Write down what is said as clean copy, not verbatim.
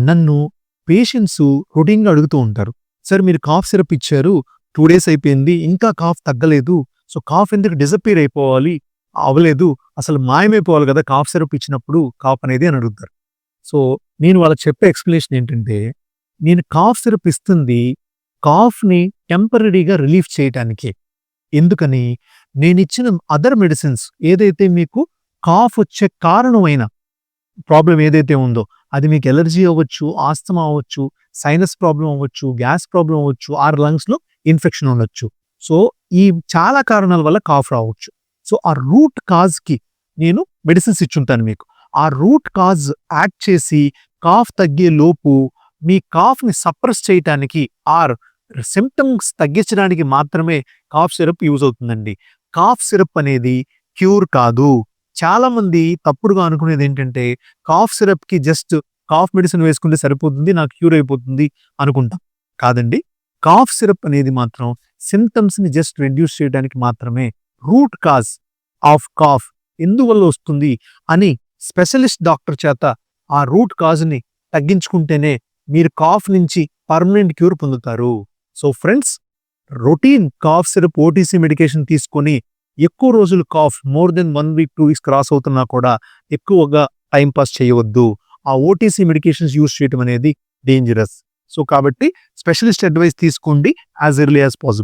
నన్ను పేషెంట్స్ రొటీన్‌గా అడుగుతూ ఉంటారు. "సార్ మీరు కాఫ్ సిరప్ ఇచ్చారు. 2 డేస్ అయిపోయింది. ఇంకా కాఫ్ తగ్గలేదు. సో, కాఫ్ ఎందుకు డిసపియర్ అయిపోవాలి? అవ్వలేదు. అసలు మాయమైపోవాలి గదా! కాఫ్ సిరప్ ఇచ్చినప్పుడు కాఫ్ అనేది" అని అడుగుతారు. సో, నేను వాళ్ళకి చెప్పే ఎక్స్‌ప్లనేషన్ ఏంటంటే, నేను కాఫ్ సిరప్ ఇస్తుంది కాఫ్‌ని టెంపరరీగా రిలీఫ్ చేయటానికే. ఎందుకని, నేనిచ్చిన అదర్ మెడిసిన్స్ ఏదైతే మీకు కాఫ్ వచ్చే కారణమైన ప్రాబ్లమ్ ఏదైతే ఉందో, అది మీకు అలెర్జీ అవ్వచ్చు, ఆస్తమా అవ్వచ్చు, సైనస్ ప్రాబ్లమ్ అవ్వచ్చు, గ్యాస్ ప్రాబ్లమ్ అవ్వచ్చు, ఆర్ లంగ్స్‌లో ఇన్ఫెక్షన్ ఉండొచ్చు. సో, ఈ చాలా కారణాల వల్ల కాఫ్ రావచ్చు. సో, ఆ రూట్ కాజ్‌కి నేను మెడిసిన్స్ ఇచ్చుంటాను మీకు. ఆ రూట్ కాజ్ యాక్ట్ చేసి కాఫ్ తగ్గే లోపు మీ కాఫ్‌ని సప్రెస్ చేయటానికి ఆర్ సింప్టమ్స్ తగ్గించడానికి మాత్రమే కాఫ్ సిరప్ యూజ్ అవుతుందండి. కాఫ్ సిరప్ అనేది క్యూర్ కాదు. చాలామంది తప్పుడుగా అనుకునేదేంటంటే, కాఫ్ సిరప్‌కి జస్ట్ కాఫ్ మెడిసిన్ వేసుకుంటే సరిపోతుంది. నాకు క్యూర్ అయిపోతుంది అనుకుంటాం. కాదండి. కాఫ్ సిరప్ అనేది మాత్రం సింప్టమ్స్‌ని జస్ట్ రెడ్యూస్ చేయడానికి మాత్రమే. రూట్ కాజ్ ఆఫ్ కాఫ్ ఎందువల్ల వస్తుంది అని స్పెషలిస్ట్ డాక్టర్ చేత ఆ రూట్ కాజ్‌ని తగ్గించుకుంటేనే మీరు కాఫ్ నుంచి పర్మనెంట్ క్యూర్ పొందుతారు. So friends, routine cough syrup OTC medication తీసుకొని ఎక్కువ రోజులు cough more than 1 week, 2 weeks cross అవుతున్నా కూడా ఎక్కువగా టైమ్ పాస్ చేయవద్దు. ఆ ఓటీసీ మెడికేషన్స్ యూజ్ చేయడం అనేది డేంజరస్. సో కాబట్టి స్పెషలిస్ట్ అడ్వైస్ తీసుకోండి యాస్ ఎర్లీ యాస్ పాసిబుల్.